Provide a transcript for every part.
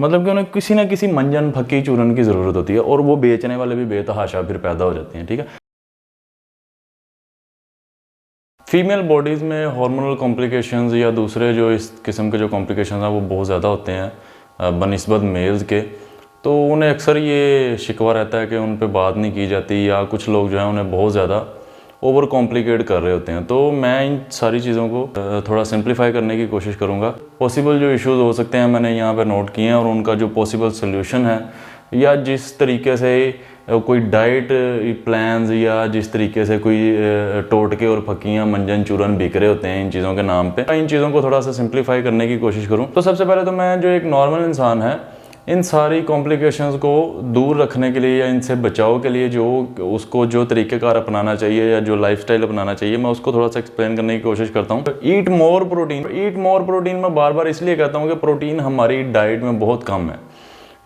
मतलब कि उन्हें किसी ना किसी मंजन फक्की चूरन की ज़रूरत होती है और वो बेचने वाले भी बेतहाशा फिर पैदा हो जाते हैं। ठीक है, फीमेल बॉडीज़ में हार्मोनल कॉम्प्लिकेशंस या दूसरे जो इस किस्म के जो कॉम्प्लिकेशंस हैं वो बहुत ज़्यादा होते हैं बनिस्बत मेल्स के। तो उन्हें अक्सर ये शिकवा रहता है कि उन पे बात नहीं की जाती, या कुछ लोग जो हैं उन्हें बहुत ज़्यादा ओवर कॉम्प्लिकेट कर रहे होते हैं। तो मैं इन सारी चीज़ों को थोड़ा सिंप्लीफाई करने की कोशिश करूँगा। पॉसिबल जो इश्यूज़ हो सकते हैं मैंने यहाँ पे नोट किए हैं, और उनका जो पॉसिबल सोल्यूशन है, या जिस तरीके से कोई डाइट प्लान्स या जिस तरीके से कोई टोटके और फकियाँ मंजन चूरन बिक रहे होते हैं इन चीज़ों के नाम पे, इन चीज़ों को थोड़ा सा सिंप्लीफाई करने की कोशिश करूँ। तो सबसे पहले तो मैं जो एक नॉर्मल इंसान है, इन सारी कॉम्प्लिकेशंस को दूर रखने के लिए या इनसे बचाव के लिए जो उसको जो तरीक़ेकार अपनाना चाहिए या जो लाइफस्टाइल अपनाना चाहिए, मैं उसको थोड़ा सा एक्सप्लेन करने की कोशिश करता हूँ। ईट मोर प्रोटीन। ईट मोर प्रोटीन मैं बार बार इसलिए कहता हूँ कि प्रोटीन हमारी डाइट में बहुत कम है।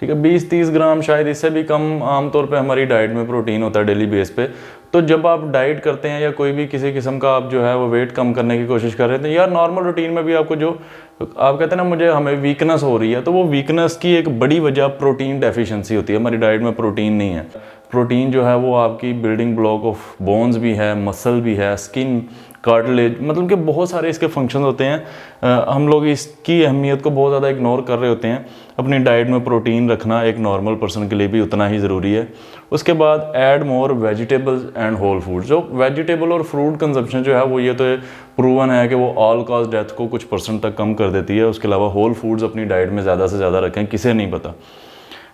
ठीक है, 20-30 ग्राम, शायद इससे भी कम आमतौर पे हमारी डाइट में प्रोटीन होता है डेली बेस पे। तो जब आप डाइट करते हैं या कोई भी किसी किस्म का आप जो है वो वेट कम करने की कोशिश कर रहे थे, या नॉर्मल रूटीन में भी आपको जो आप कहते हैं ना मुझे हमें वीकनेस हो रही है, तो वो वीकनेस की एक बड़ी वजह प्रोटीन डेफिशिएंसी होती है। हमारी डाइट में प्रोटीन नहीं है। प्रोटीन जो है वो आपकी बिल्डिंग ब्लॉक ऑफ बोन्स भी है, मसल भी है, स्किन, कार्टिलेज, मतलब कि बहुत सारे इसके फंक्शन होते हैं। हम लोग इसकी अहमियत को बहुत ज़्यादा इग्नोर कर रहे होते हैं। अपनी डाइट में प्रोटीन रखना एक नॉर्मल पर्सन के लिए भी उतना ही ज़रूरी है। उसके बाद add more vegetables and whole foods. जो वेजिटेबल और फ्रूट कंजप्शन जो है वो ये तो प्रूवन है कि वो ऑल कॉज डेथ को कुछ % तक कम कर देती है। उसके अलावा होल फूड्स अपनी डाइट में ज़्यादा से ज़्यादा रखें, किसे नहीं पता।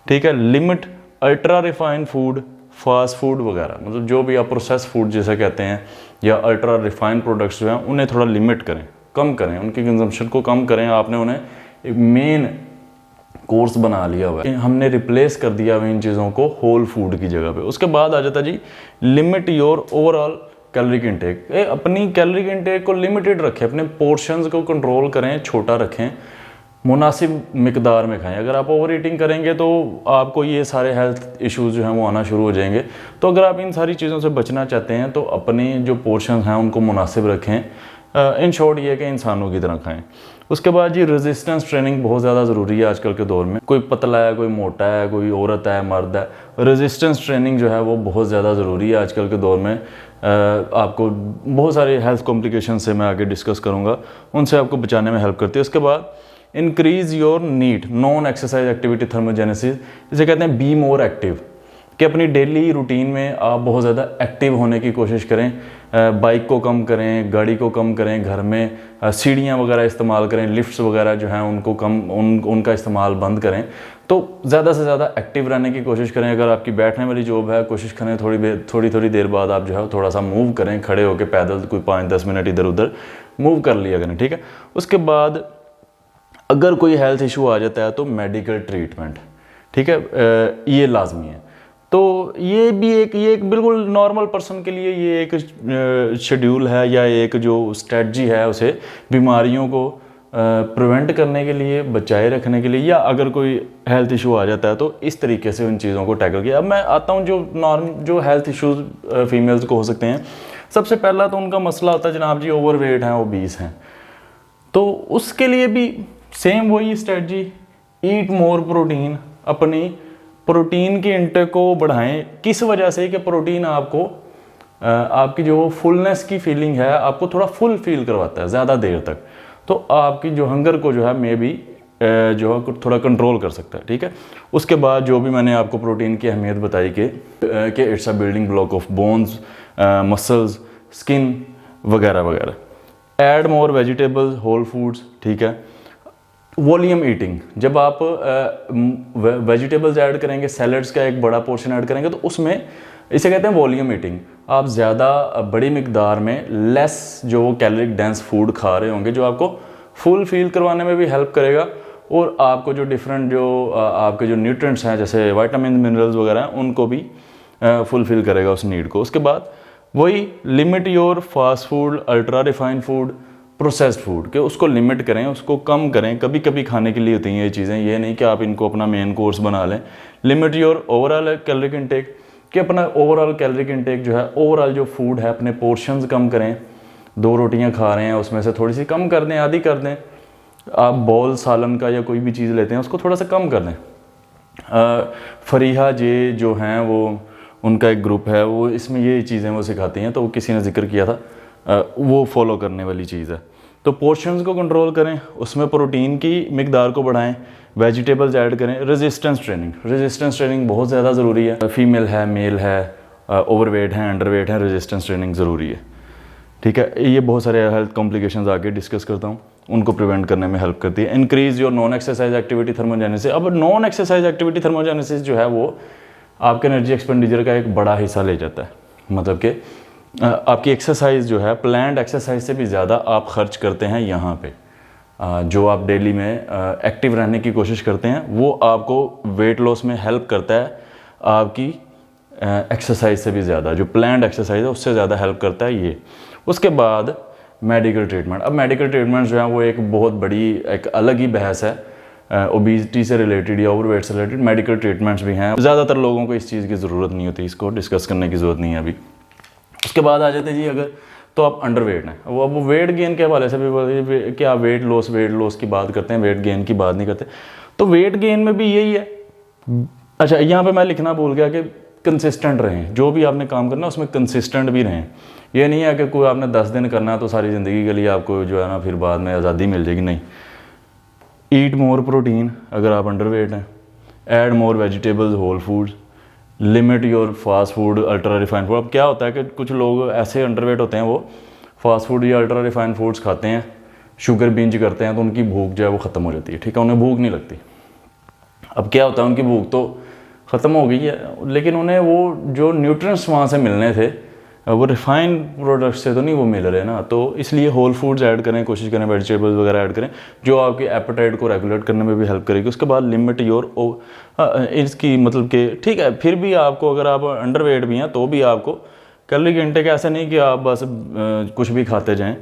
ठीक है, limit ultra refined food, fast food वगैरह, मतलब जो भी आप प्रोसेस फूड जैसे कहते हैं, या अल्ट्रा रिफाइंड प्रोडक्ट्स जो हैं उन्हें थोड़ा लिमिट करें, कम करें, उनकी कंजम्पशन को कम करें। आपने उन्हें एक मेन कोर्स बना लिया हुआ है, हमने रिप्लेस कर दिया हुआ इन चीज़ों को होल फूड की जगह पे। उसके बाद आ जाता जी limit your overall caloric intake. अपनी कैलोरिक इंटेक को लिमिटेड रखें, अपने पोर्शंस को कंट्रोल करें, छोटा रखें, मुनासिब मिकदार में खाएं। अगर आप ओवर ईटिंग करेंगे तो आपको ये सारे हेल्थ इश्यूज़ जो हैं वो आना शुरू हो जाएंगे। तो अगर आप इन सारी चीज़ों से बचना चाहते हैं तो अपने जो पोर्शन हैं उनको मुनासिब रखें। इन शॉर्ट ये कि इंसानों की तरह खाएं। उसके बाद जी रेजिस्टेंस ट्रेनिंग बहुत ज़्यादा ज़रूरी है आजकल के दौर में। कोई पतला है, कोई मोटा है, कोई औरत है, मर्द है, रेजिस्टेंस ट्रेनिंग जो है वो बहुत ज़्यादा ज़रूरी है आजकल के दौर में। आपको बहुत सारे हेल्थ कॉम्प्लिकेशन से मैं आगे डिस्कस करूँगा, उनसे आपको बचाने में हेल्प करती है। उसके बाद increase your need non exercise activity thermogenesis, जिसे कहते हैं बी मोर एक्टिव, कि अपनी डेली रूटीन में आप बहुत ज़्यादा एक्टिव होने की कोशिश करें। बाइक को कम करें, गाड़ी को कम करें, घर में सीढ़ियाँ वगैरह इस्तेमाल करें, लिफ्ट्स वगैरह जो हैं उनको उनका इस्तेमाल बंद करें। तो ज़्यादा से ज़्यादा एक्टिव रहने की कोशिश करें। अगर आपकी बैठने वाली जॉब है, कोशिश करें थोड़ी देर बाद आप जो है थोड़ा सा मूव करें, खड़े होकर पैदल कोई 5-10 मिनट इधर उधर मूव कर लिया करें। ठीक है, उसके बाद अगर कोई हेल्थ इशू आ जाता है तो मेडिकल ट्रीटमेंट, ठीक है, ये लाजमी है। तो ये एक बिल्कुल नॉर्मल पर्सन के लिए ये एक शेड्यूल है या एक जो स्ट्रेटजी है उसे बीमारियों को प्रिवेंट करने के लिए, बचाए रखने के लिए, या अगर कोई हेल्थ इशू आ जाता है तो इस तरीके से उन चीज़ों को टैकल किया। अब मैं आता हूँ जो हेल्थ इशूज़ फीमेल्स को हो सकते हैं। सबसे पहला तो उनका मसला होता है जनाब जी ओवरवेट हैं, ओबीस हैं। तो उसके लिए भी सेम वही स्ट्रेटजी, ईट मोर प्रोटीन, अपनी प्रोटीन की इंटेक को बढ़ाएं। किस वजह से कि प्रोटीन आपको आपकी जो फुलनेस की फीलिंग है, आपको थोड़ा फुल फील करवाता है ज़्यादा देर तक। तो आपकी जो हंगर को जो है मे बी जो है थोड़ा कंट्रोल कर सकता है। ठीक है, उसके बाद जो भी मैंने आपको प्रोटीन की अहमियत बताई कि it's a building block of bones, muscles, skin वगैरह वगैरह। Add more vegetables, whole foods. ठीक है, वॉल्यूम ईटिंग, जब आप वेजिटेबल्स ऐड करेंगे, सैलड्स का एक बड़ा पोर्शन ऐड करेंगे, तो उसमें इसे कहते हैं वॉल्यूम ईटिंग। आप ज़्यादा बड़ी मिकदार में लेस जो कैलोरिक डेंस फूड खा रहे होंगे, जो आपको फुल फील करवाने में भी हेल्प करेगा, और आपको जो डिफरेंट जो आपके जो न्यूट्रिएंट्स हैं जैसे विटामिन, मिनरल्स वगैरह, उनको भी फुलफिल करेगा उस नीड को। उसके बाद वही limit your fast food, ultra refined food, processed food, के उसको लिमिट करें, उसको कम करें। कभी कभी खाने के लिए होती हैं ये चीज़ें, ये नहीं कि आप इनको अपना मेन कोर्स बना लें। Limit your overall caloric intake, कि अपना ओवरऑल कैलोरिक इंटेक जो है, ओवरऑल जो फूड है अपने पोर्शंस कम करें। 2 रोटियां खा रहे हैं उसमें से थोड़ी सी कम कर दें, आधी कर दें। आप बॉल सालन का या कोई भी चीज़ लेते हैं उसको थोड़ा सा कम कर दें। फरीहा जे जो हैं वो उनका एक ग्रुप है, वो इसमें ये चीज़ें वो सिखाती हैं, तो वो किसी ने जिक्र किया था, वो फॉलो करने वाली चीज़ है। तो पोर्शंस को कंट्रोल करें, उसमें प्रोटीन की मिकदार को बढ़ाएं, वेजिटेबल्स ऐड करें। रेजिस्टेंस ट्रेनिंग बहुत ज़्यादा ज़रूरी है। फीमेल है, मेल है, ओवरवेट है, अंडरवेट है, रेजिस्टेंस ट्रेनिंग ज़रूरी है। ठीक है, ये बहुत सारे हेल्थ कॉम्प्लिकेशंस आगे डिस्कस करता हूँ, उनको प्रिवेंट करने में हेल्प करती है। Increase your non exercise activity thermogenesis. अब नॉन एक्सरसाइज एक्टिविटी थर्मोजेनेसिस जो है वो आपके एनर्जी एक्सपेंडिचर का एक बड़ा हिस्सा ले जाता है। मतलब कि आपकी एक्सरसाइज जो है प्लान्ड एक्सरसाइज से भी ज़्यादा आप खर्च करते हैं यहाँ पे। जो आप डेली में एक्टिव रहने की कोशिश करते हैं वो आपको वेट लॉस में हेल्प करता है, आपकी एक्सरसाइज से भी ज़्यादा, जो प्लान्ड एक्सरसाइज है उससे ज़्यादा हेल्प करता है ये। उसके बाद मेडिकल ट्रीटमेंट। अब मेडिकल ट्रीटमेंट जो है वो एक बहुत बड़ी एक अलग ही बहस है। ओबेसिटी से रिलेटेड या ओवरवेट से रिलेटेड मेडिकल ट्रीटमेंट्स भी हैं। ज़्यादातर लोगों को इस चीज़ की ज़रूरत नहीं होती, इसको डिस्कस करने की ज़रूरत नहीं है अभी। उसके बाद आ जाते हैं जी, अगर तो आप अंडरवेट हैं, वो अब वेट गेन के हवाले से भी क्या वेट लॉस की बात करते हैं, वेट गेन की बात नहीं करते। तो वेट गेन में भी यही है। अच्छा, यहाँ पे मैं लिखना भूल गया कि कंसिस्टेंट रहें, जो भी आपने काम करना उसमें कंसिस्टेंट भी रहें। ये नहीं है कि कोई आपने 10 दिन करना है तो सारी ज़िंदगी के लिए आपको जो है ना फिर बाद में आज़ादी मिल जाएगी, नहीं। ईट मोर प्रोटीन अगर आप अंडरवेट हैं, add more vegetables, whole foods, limit your fast food, ultra refined food. अब क्या होता है कि कुछ लोग ऐसे अंडरवेट होते हैं, वो फास्ट फूड या अल्ट्रा रिफाइंड फूड्स खाते हैं, शुगर बिंज करते हैं, तो उनकी भूख जो है वो ख़त्म हो जाती है। ठीक है, उन्हें भूख नहीं लगती। अब क्या होता है, उनकी भूख तो ख़त्म हो गई है, लेकिन उन्हें वो जो न्यूट्रिएंट्स वहाँ से मिलने थे वो रिफाइंड प्रोडक्ट से तो नहीं वो मिल रहे ना। तो इसलिए होल फूड्स ऐड करें, कोशिश करें वेजिटेबल्स वगैरह ऐड करें, जो आपके एपेटाइट को रेगुलेट करने में भी हेल्प करेगी। उसके बाद लिमिट योर इसकी मतलब कि ठीक है, फिर भी आपको अगर आप अंडरवेट भी हैं तो भी आपको कैलोरी इंटेक ऐसा नहीं कि आप बस कुछ भी खाते जाएं,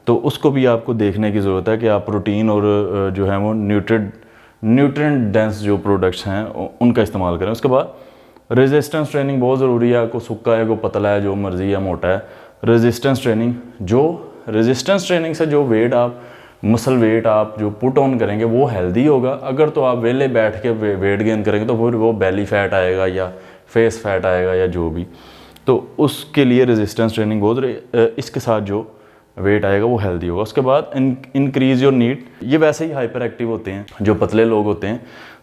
तो उसको भी आपको देखने की ज़रूरत है कि आप प्रोटीन और जो है वो न्यूट्रिएंट डेंस जो प्रोडक्ट्स हैं उनका इस्तेमाल करें। उसके बाद रेजिस्टेंस ट्रेनिंग बहुत ज़रूरी है। को सुक्का है, को पतला है, जो मर्जी है, मोटा है, रेजिस्टेंस ट्रेनिंग से जो वेट आप मसल वेट आप जो पुट ऑन करेंगे वो हेल्दी होगा। अगर तो आप वेले बैठ के वेट गेन करेंगे तो फिर वो बेली फैट आएगा या फेस फैट आएगा या जो भी, तो उसके लिए रेजिस्टेंस ट्रेनिंग बहुत, इसके साथ जो वेट आएगा वो हेल्दी होगा। उसके बाद इंक्रीज योर नीड। ये वैसे ही हाइपर एक्टिव होते हैं जो पतले लोग होते हैं,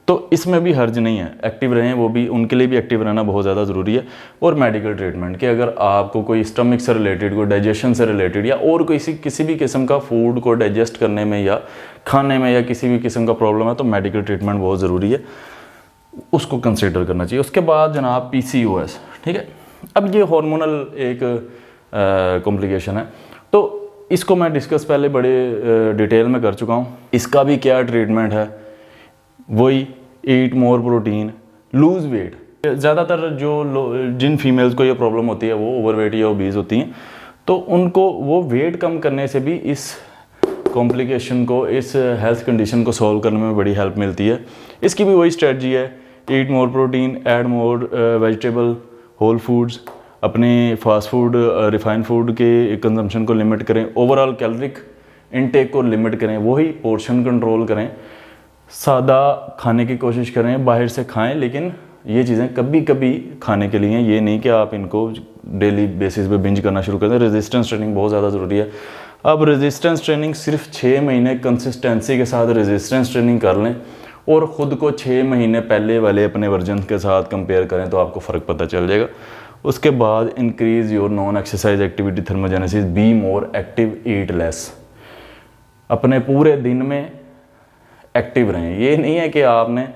तो इसमें भी हर्ज नहीं है, एक्टिव रहें, वो भी उनके लिए भी एक्टिव रहना बहुत ज़्यादा ज़रूरी है। और मेडिकल ट्रीटमेंट कि अगर आपको कोई स्टमक से रिलेटेड, कोई डाइजेशन से रिलेटेड या और किसी भी किस्म का फूड को डाइजेस्ट करने में या खाने में या किसी भी किस्म का प्रॉब्लम है, तो मेडिकल ट्रीटमेंट बहुत ज़रूरी है, उसको कंसिडर करना चाहिए। उसके बाद जनाब PCOS। ठीक है, अब ये हार्मोनल एक कॉम्प्लिकेशन है, तो इसको मैं डिस्कस पहले बड़े डिटेल में कर चुका हूँ। इसका भी क्या ट्रीटमेंट है, वही eat more protein, lose weight. ज़्यादातर जिन फीमेल्स को ये प्रॉब्लम होती है वो ओवरवेट या ओबीज होती हैं, तो उनको वो वेट कम करने से भी इस कॉम्प्लिकेशन को, इस हेल्थ कंडीशन को सॉल्व करने में बड़ी हेल्प मिलती है। इसकी भी वही स्ट्रेटजी है, eat more protein, add more vegetable, whole foods, अपने फास्ट फूड, रिफाइंड फूड के कंजम्पशन को लिमिट करें, ओवरऑल कैलोरिक इनटेक को लिमिट करें, वही पोर्शन कंट्रोल करें, सादा खाने की कोशिश करें, बाहर से खाएं, लेकिन ये चीज़ें कभी कभी खाने के लिए, ये नहीं कि आप इनको डेली बेसिस पे बिंज करना शुरू कर दें। रेजिस्टेंस ट्रेनिंग बहुत ज़्यादा ज़रूरी है। अब रेजिस्टेंस ट्रेनिंग सिर्फ 6 महीने कंसिस्टेंसी के साथ रेजिस्टेंस ट्रेनिंग कर लें और ख़ुद को 6 महीने पहले वाले अपने वर्जन के साथ कंपेयर करें तो आपको फ़र्क पता चल जाएगा। उसके बाद increase your non exercise activity thermogenesis, B more active, eat less. अपने पूरे दिन में एक्टिव रहें। ये नहीं है कि आपने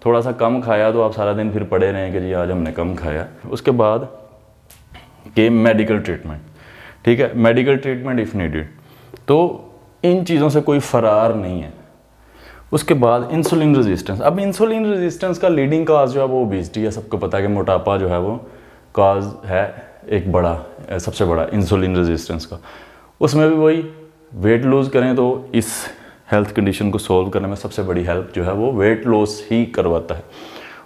थोड़ा सा कम खाया तो आप सारा दिन फिर पड़े रहें कि जी आज हमने कम खाया। उसके बाद के मेडिकल ट्रीटमेंट। ठीक है, मेडिकल ट्रीटमेंट इफ़ नीडेड, तो इन चीज़ों से कोई फ़रार नहीं है। उसके बाद इंसुलिन रेजिस्टेंस। अब इंसुलिन रेजिस्टेंस का लीडिंग काज जो है वो ओबेसिटी है। सबको पता है कि मोटापा जो है वो काज है एक बड़ा, सबसे बड़ा इंसुलिन रेजिस्टेंस का। उसमें भी वही वेट लूज़ करें तो इस हेल्थ कंडीशन को सॉल्व करने में सबसे बड़ी हेल्प जो है वो वेट लॉस ही करवाता है।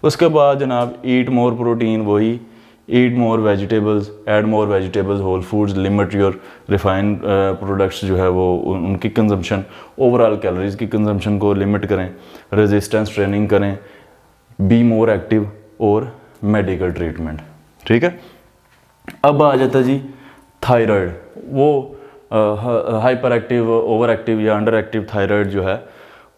उसके बाद जनाब ईट मोर प्रोटीन, वही eat more vegetables, add more vegetables, whole foods, limit your refined products जो है वो उनकी कंजम्पशन, ओवरऑल कैलोरीज की कंजम्पशन को लिमिट करें, रेजिस्टेंस ट्रेनिंग करें, बी मोर एक्टिव और मेडिकल ट्रीटमेंट। ठीक है, अब आ जाता है जी थायराइड, वो हाइपर एक्टिव, ओवर एक्टिव या अंडर एक्टिव थायराइड जो है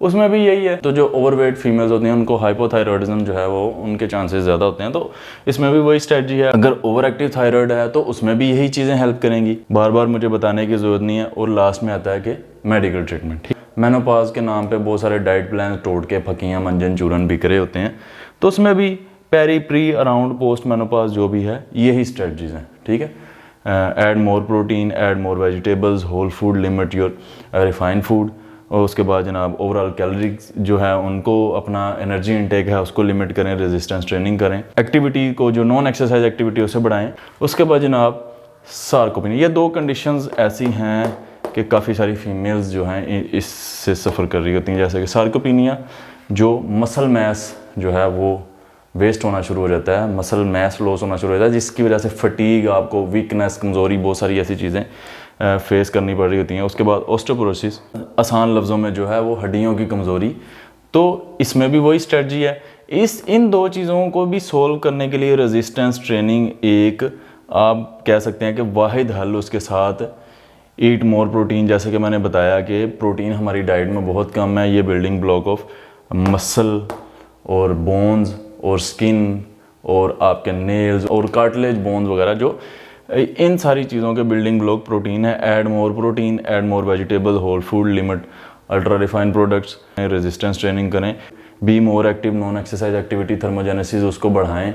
उसमें भी यही है। तो जो ओवरवेट फीमेल्स होती हैं उनको हाइपोथायरॉयडिज्म जो है वो उनके चांसेस ज़्यादा होते हैं, तो इसमें भी वही स्ट्रेटजी है। अगर ओवर एक्टिव थायराइड है तो उसमें भी यही चीज़ें हेल्प करेंगी, बार बार मुझे बताने की ज़रूरत नहीं है। और लास्ट में आता है कि मेडिकल ट्रीटमेंट। ठीक, मेनोपॉज के नाम पे बहुत सारे डाइट प्लान तोड़ के फकियाँ मंजन चूरन बिक रहे होते हैं, तो उसमें भी peri, pre, around, post menopause जो भी है यही स्ट्रेटजीज हैं। ठीक है, add more protein, add more vegetables, whole food, limit your refined food. और उसके बाद जनाब ओवरऑल कैलोरीज जो है उनको, अपना एनर्जी इनटेक है उसको लिमिट करें, रेजिस्टेंस ट्रेनिंग करें, एक्टिविटी को जो नॉन एक्सरसाइज एक्टिविटी उसे बढ़ाएं। उसके बाद जनाब सार्कोपेनिया। ये दो कंडीशंस ऐसी हैं कि काफ़ी सारी फीमेल्स जो हैं इससे सफ़र कर रही होती हैं, जैसे कि सार्कोपेनिया जो मसल मैस जो है वो वेस्ट होना शुरू हो जाता है, मसल मैस लॉस होना शुरू हो जाता है, जिसकी वजह से फटीग, आपको वीकनेस, कमज़ोरी, बहुत सारी ऐसी चीज़ें फेस करनी पड़ रही होती हैं। उसके बाद ऑस्टियोपोरोसिस, आसान लफ्ज़ों में जो है वो हड्डियों की कमज़ोरी, तो इसमें भी वही स्ट्रेटजी है। इन दो चीज़ों को भी सोल्व करने के लिए रेजिस्टेंस ट्रेनिंग एक, आप कह सकते हैं कि वाहिद हल उसके साथ ईट मोर प्रोटीन, जैसे कि मैंने बताया कि प्रोटीन हमारी डाइट में बहुत कम है, ये बिल्डिंग ब्लॉक ऑफ मसल और बोन्स और स्किन और आपके नेल्स और कार्टिलेज बोन्स वगैरह, जो इन सारी चीज़ों के बिल्डिंग ब्लॉक प्रोटीन है। Add more protein, add more vegetable, whole food, limit ultra refined products, resistance training करें, be more active, non exercise activity, thermogenesis उसको बढ़ाएं,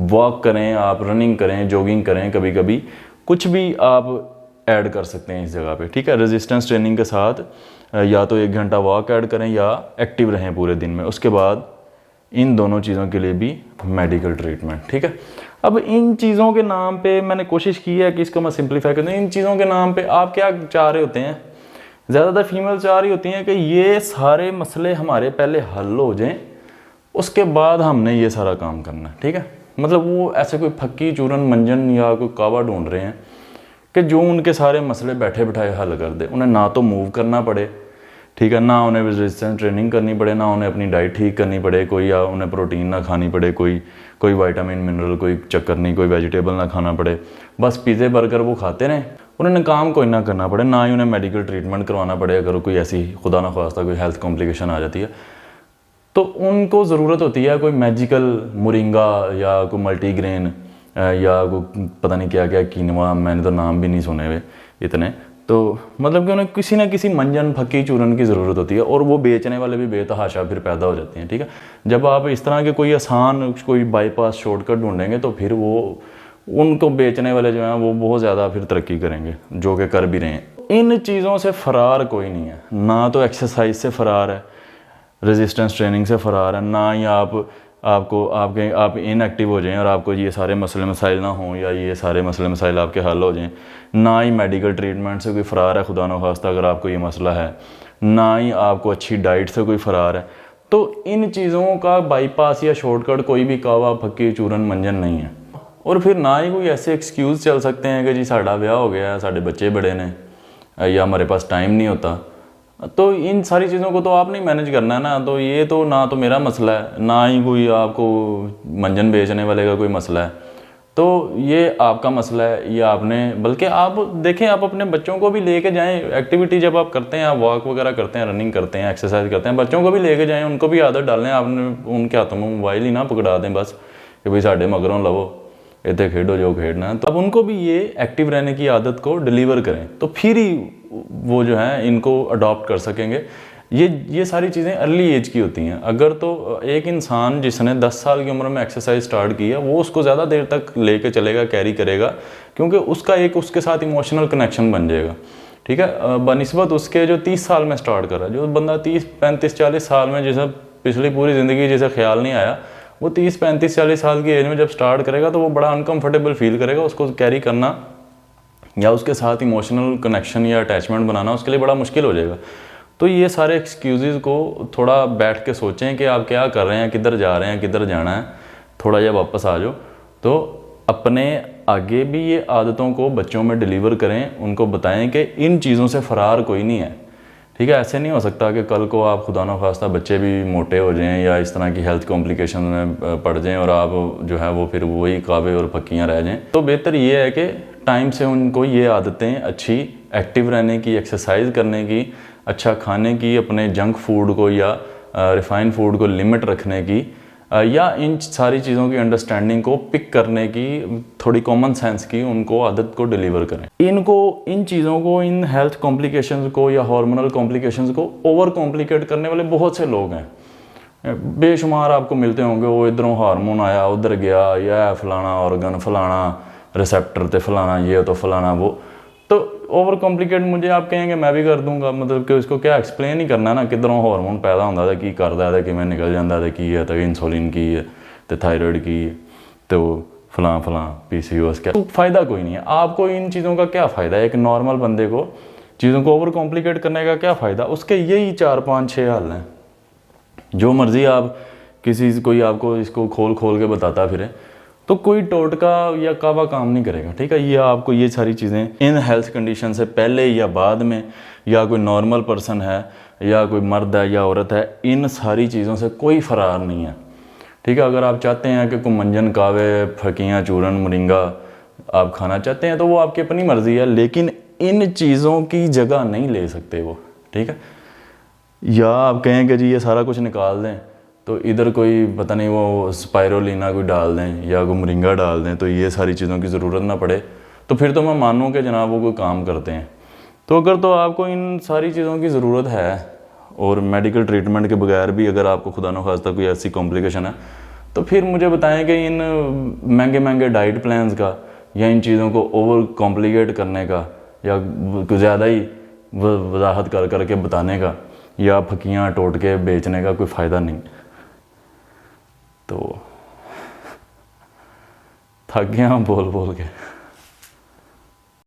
वॉक करें, आप रनिंग करें, जॉगिंग करें, कभी कभी कुछ भी आप ऐड कर सकते हैं इस जगह पे। ठीक है, रेजिस्टेंस ट्रेनिंग के साथ या तो 1 घंटा वॉक ऐड करें या एक्टिव रहें पूरे दिन में। उसके बाद इन दोनों चीज़ों के लिए भी मेडिकल ट्रीटमेंट। ठीक है, अब इन चीज़ों के नाम पे मैंने कोशिश की है कि इसको मैं सिंप्लीफाई कर दूँ। इन चीज़ों के नाम पे आप क्या चाह रहे होते हैं, ज़्यादातर फीमेल चाह रही होती हैं कि ये सारे मसले हमारे पहले हल हो जाएं, उसके बाद हमने ये सारा काम करना है। ठीक है, मतलब वो ऐसे कोई फक्की चूरन मंजन या कोई कावा ढूंढ रहे हैं कि जो उनके सारे मसले बैठे बिठाए हल कर दे, उन्हें ना तो मूव करना पड़े, ठीक है, ना उन्हें रेजिस्टेंस ट्रेनिंग करनी पड़े, ना उन्हें अपनी डाइट ठीक करनी पड़े, कोई या उन्हें प्रोटीन ना खानी पड़े, कोई विटामिन मिनरल कोई चक्कर नहीं, कोई वेजिटेबल ना खाना पड़े, बस पिज़्ज़े बर्गर वो खाते रहें, उन्हें काम कोई ना करना पड़े, ना ही उन्हें मेडिकल ट्रीटमेंट करवाना पड़े अगर कोई ऐसी खुदा ना खास्ता कोई हेल्थ कॉम्प्लिकेशन आ जाती है। तो उनको ज़रूरत होती है कोई मैजिकल मोरिंगा या कोई मल्टीग्रेन या कोई पता नहीं क्या क्या कीनवा, मैंने तो नाम भी नहीं सुने हुए इतने, तो मतलब कि उन्हें किसी ना किसी मंजन फक्की चूरन की ज़रूरत होती है, और वो बेचने वाले भी बेतहाशा फिर पैदा हो जाते हैं। ठीक है, जब आप इस तरह के कोई आसान कोई बाईपास शॉर्टकट ढूंढेंगे तो फिर वो उनको बेचने वाले जो हैं वो बहुत ज़्यादा फिर तरक्की करेंगे, जो कि कर भी रहे हैं। इन चीज़ों से फ़रार कोई नहीं है, ना तो एक्सरसाइज से फ़रार है, रेजिस्टेंस ट्रेनिंग से फ़रार है, ना ही आप इनएक्टिव हो जाएं और आपको ये सारे मसले मसाइल ना हों या ये सारे मसले मसाइल आपके हल हो जाएं, ना ही मेडिकल ट्रीटमेंट से कोई फ़रार है खुदा न खास्ता अगर आपको ये मसला है, ना ही आपको अच्छी डाइट से कोई फ़रार है। तो इन चीज़ों का बाईपास या शॉर्टकट कोई भी कावा फक्की चूरन मंजन नहीं है। और फिर ना ही कोई ऐसे एक्सक्यूज़ चल सकते हैं कि जी साड़ा ब्याह हो गया, साढ़े बच्चे बड़े ने, या हमारे पास टाइम नहीं होता। तो इन सारी चीज़ों को तो आप नहीं मैनेज करना है ना, तो ये तो ना तो मेरा मसला है, ना ही कोई आपको मंजन बेचने वाले का कोई मसला है, तो ये आपका मसला है। ये आपने, बल्कि आप देखें, आप अपने बच्चों को भी लेके जाएं, एक्टिविटी जब आप करते हैं, आप वॉक वगैरह करते हैं, रनिंग करते हैं, एक्सरसाइज करते हैं, बच्चों को भी लेके जाएं, उनको भी आदत डालें। आपने उनके हाथों में मोबाइल ही ना पकड़ा दें बस कि भाई साढ़े मगरों लवो, इतने खेडो जो खेडना है। तो अब उनको भी ये एक्टिव रहने की आदत को डिलीवर करें, तो फिर ही वो जो है इनको अडॉप्ट कर सकेंगे। ये सारी चीज़ें अर्ली एज की होती हैं। अगर तो एक इंसान जिसने 10 साल की उम्र में एक्सरसाइज स्टार्ट की है, वो उसको ज़्यादा देर तक लेके चलेगा, कैरी करेगा, क्योंकि उसका एक उसके साथ इमोशनल कनेक्शन बन जाएगा। ठीक है, बनिस्बत उसके जो 30 साल में स्टार्ट कर रहा है, जो बंदा 30, 35, 40 साल में, जिसे पिछली पूरी ज़िंदगी जिसे ख्याल नहीं आया, वो 30, 35, 40 साल की एज में जब स्टार्ट करेगा तो वो बड़ा अनकम्फर्टेबल फील करेगा। उसको कैरी करना या उसके साथ इमोशनल कनेक्शन या अटैचमेंट बनाना उसके लिए बड़ा मुश्किल हो जाएगा। तो ये सारे एक्सक्यूज़ को थोड़ा बैठ के सोचें कि आप क्या कर रहे हैं, किधर जा रहे हैं, किधर जाना है, थोड़ा जब वापस आ जाओ तो अपने आगे भी ये आदतों को बच्चों में डिलीवर करें, उनको बताएं कि इन चीज़ों से फ़रार कोई नहीं है। ठीक है, ऐसे नहीं हो सकता कि कल को आप खुदा न खास्ता बच्चे भी मोटे हो जाएं या इस तरह की हेल्थ कॉम्प्लिकेशन में पड़ जाएं और आप जो है वो फिर वही कावे और पक्कियाँ रह जाएं। तो बेहतर ये है कि टाइम से उनको ये आदतें अच्छी, एक्टिव रहने की, एक्सरसाइज करने की, अच्छा खाने की, अपने जंक फूड को या रिफाइंड फूड को लिमिट रखने की, या इन सारी चीज़ों की अंडरस्टैंडिंग को पिक करने की, थोड़ी कॉमन सेंस की उनको आदत को डिलीवर करें। इन चीज़ों को, इन हेल्थ कॉम्प्लिकेशंस को या हार्मोनल कॉम्प्लिकेशंस को ओवर कॉम्प्लिकेट करने वाले बहुत से लोग हैं। बेशुमार आपको मिलते होंगे, वो इधरों हार्मोन आया, उधर गया, या फलाना ऑर्गन, फलाना रिसेप्टर ते फलाना ये तो फलाना वो। तो ओवर कॉम्प्लिकेट मुझे आप कहेंगे मैं भी कर दूंगा, मतलब कि उसको क्या एक्सप्लेन ही करना ना, किधरों हार्मोन पैदा होंदा है, की करदा है, किवें निकल जाता है, की है, तो इंसुलिन की है, तो थायराइड की है, तो फलां PCOS क्या। तो फ़ायदा कोई नहीं है। आपको इन चीज़ों का क्या फ़ायदा है? एक नॉर्मल बंदे को चीज़ों को ओवर कॉम्प्लिकेट करने का क्या फ़ायदा? उसके यही 4-5-6 हल हैं। जो मर्ज़ी आप किसी कोई आपको इसको खोल के बताता फिरे, तो कोई टोटका या कावा काम नहीं करेगा। ठीक है, ये आपको ये सारी चीज़ें इन हेल्थ कंडीशन से पहले या बाद में, या कोई नॉर्मल पर्सन है या कोई मर्द है या औरत है, इन सारी चीज़ों से कोई फ़रार नहीं है। ठीक है, अगर आप चाहते हैं कि कुमंजन, कावे, फकियाँ, चूरन, मोरिंगा आप खाना चाहते हैं तो वो आपकी अपनी मर्ज़ी है, लेकिन इन चीज़ों की जगह नहीं ले सकते वो। ठीक है, या आप कहें कि जी ये सारा कुछ निकाल दें, तो इधर कोई पता नहीं वो स्पायरोलिना कोई डाल दें या कोई मोरिंगा डाल दें, तो ये सारी चीज़ों की ज़रूरत ना पड़े, तो फिर तो मैं मानूँ कि जनाब वो कोई काम करते हैं। तो अगर तो आपको इन सारी चीज़ों की ज़रूरत है और मेडिकल ट्रीटमेंट के बगैर भी अगर आपको खुदा न खास्ता कोई ऐसी कॉम्प्लिकेशन है, तो फिर मुझे बताएं कि इन महंगे डाइट प्लान्स का या इन चीज़ों को ओवर कॉम्प्लिकेट करने का या ज़्यादा ही वजाहत कर करके बताने का या फकियाँ टोटके बेचने का कोई फ़ायदा नहीं। तो थक गया बोल के।